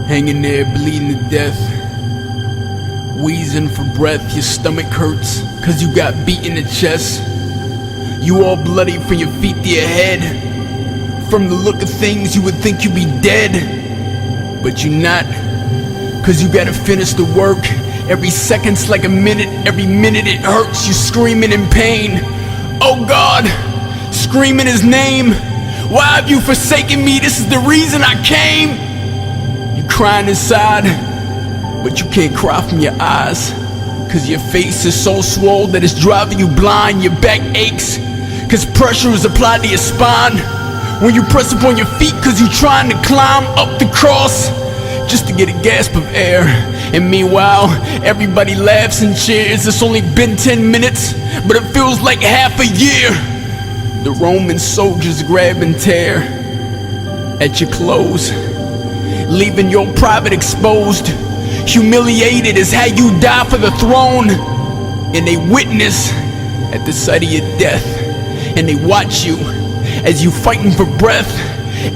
Hanging there bleeding to death, wheezing for breath. Your stomach hurts cause you got beat in the chest. You all bloody from your feet to your head. From the look of things you would think you'd be dead, but you're not, cause you gotta finish the work. Every second's like a minute, every minute it hurts. You're screaming in pain, oh God, screaming his name. Why have you forsaken me? This is the reason I came. You're crying inside, but you can't cry from your eyes, cause your face is so swole that it's driving you blind. Your back aches cause pressure is applied to your spine. When you press upon your feet cause you're trying to climb up the cross just to get a gasp of air. And meanwhile, everybody laughs and cheers. It's only been 10 minutes, but it feels like half a year. The Roman soldiers grab and tear at your clothes, leaving your private exposed. Humiliated is how you die for the throne. And they witness at the sight of your death, and they watch you as you fighting for breath.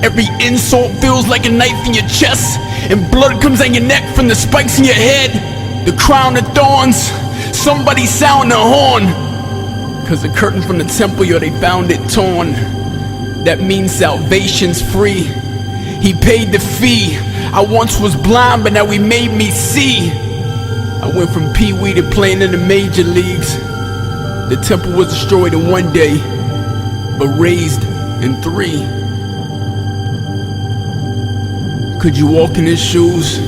Every insult feels like a knife in your chest, and blood comes on your neck from the spikes in your head. The crown of thorns, somebody sound the horn, cause the curtain from the temple, yo, they found it torn. That means salvation's free. He paid the fee. I once was blind, but now he made me see. I went from pee-wee to playing in the major leagues. The temple was destroyed in one day, but raised in 3. Could you walk in his shoes,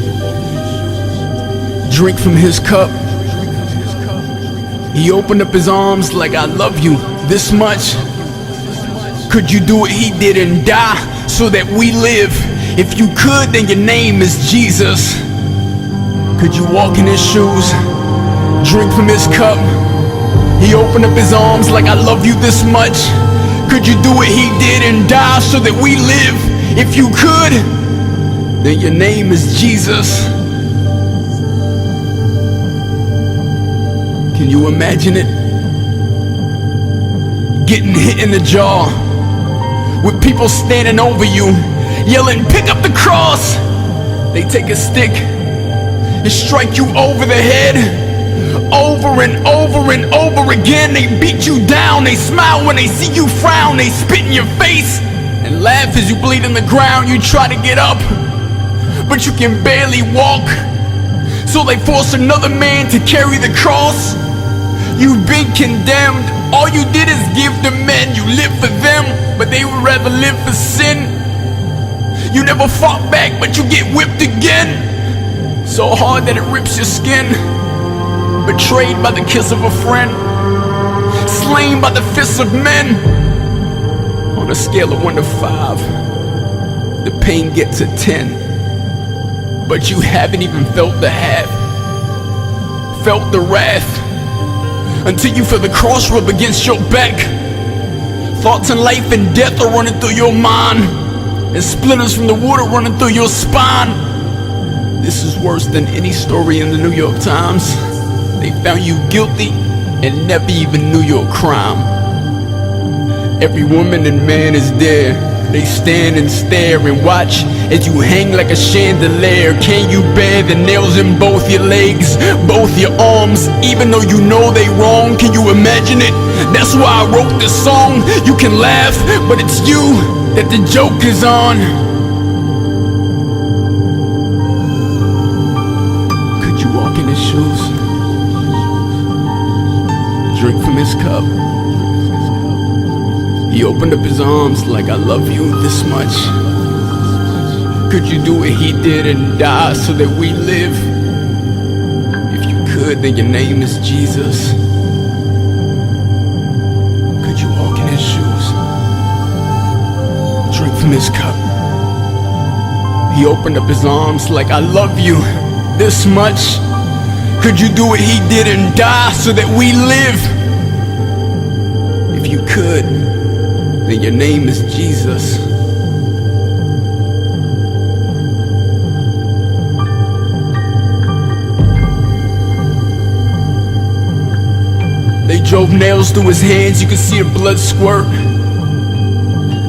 drink from his cup? He opened up his arms like, I love you this much. Could you do what he did and die so that we live? If you could, then your name is Jesus. Could you walk in his shoes, drink from his cup? He opened up his arms like, I love you this much. Could you do what he did and die so that we live? If you could, then your name is Jesus. Can you imagine it? Getting hit in the jaw, with people standing over you, yelling, pick up the cross. They take a stick and strike you over the head. Over and over and over again, they beat you down. They smile when they see you frown. They spit in your face and laugh as you bleed on the ground. You try to get up, but you can barely walk, so they force another man to carry the cross. You've been condemned. All you did is give to men. You live for them, but they would rather live for sin. You never fought back, but you get whipped again, so hard that it rips your skin. Betrayed by the kiss of a friend, slain by the fists of men. On a scale of 1 to 5, the pain gets a 10, but you haven't even felt the half, felt the wrath, until you feel the cross rub against your back. Thoughts of life and death are running through your mind, and splinters from the water running through your spine. This is worse than any story in the New York Times. They found you guilty and never even knew your crime. Every woman and man is there. They stand and stare and watch as you hang like a chandelier. Can you bear the nails in both your legs, both your arms, even though you know they wrong? Can you imagine it? That's why I wrote this song. You can laugh, but it's you that the joke is on. Could you walk in his shoes, drink from his cup? He opened up his arms like, I love you this much. Could you do what he did and die so that we live? If you could, then your name is Jesus. Could you walk in his shoes, drink from his cup? He opened up his arms like, I love you this much. Could you do what he did and die so that we live? If you could, then your name is Jesus. They drove nails through his hands, you could see the blood squirt.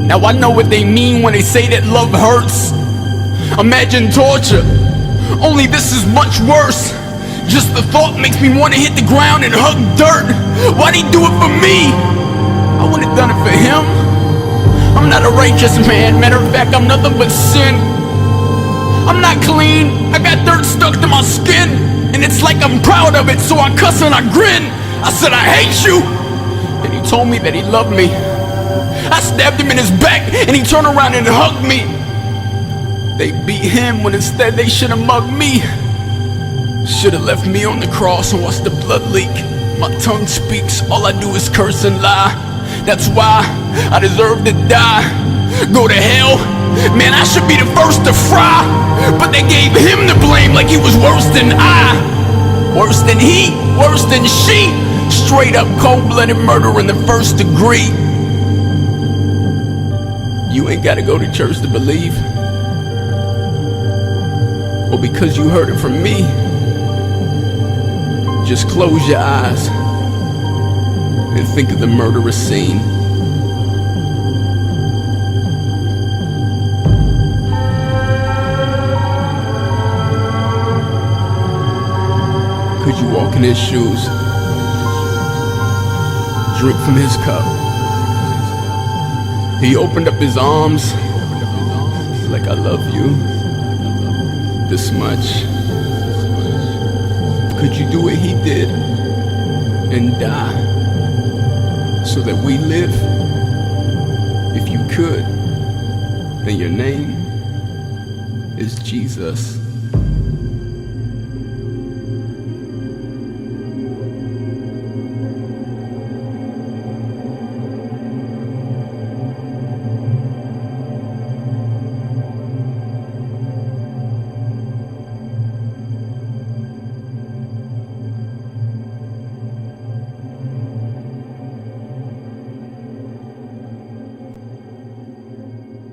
Now I know what they mean when they say that love hurts. Imagine torture, only this is much worse. Just the thought makes me want to hit the ground and hug dirt. Why'd he do it for me? I wouldn't have done it for him. I'm not a righteous man, matter of fact, I'm nothing but sin. I'm not clean, I got dirt stuck to my skin, and it's like I'm proud of it, so I cuss and I grin. I said I hate you, and he told me that he loved me. I stabbed him in his back, and he turned around and hugged me. They beat him when instead they should have mugged me. Should have left me on the cross and watched the blood leak. My tongue speaks, all I do is curse and lie. That's why I deserve to die. Go to hell, man, I should be the first to fry. But they gave him the blame like he was worse than I. Worse than he, worse than she. Straight up cold-blooded murder in the first degree. You ain't gotta go to church to believe. Or because you heard it from me, just close your eyes and think of the murderous scene. Could you walk in his shoes, drink from his cup? He opened up his arms like I love you this much. Could you do what he did and die so that we live? If you could, then your name is Jesus.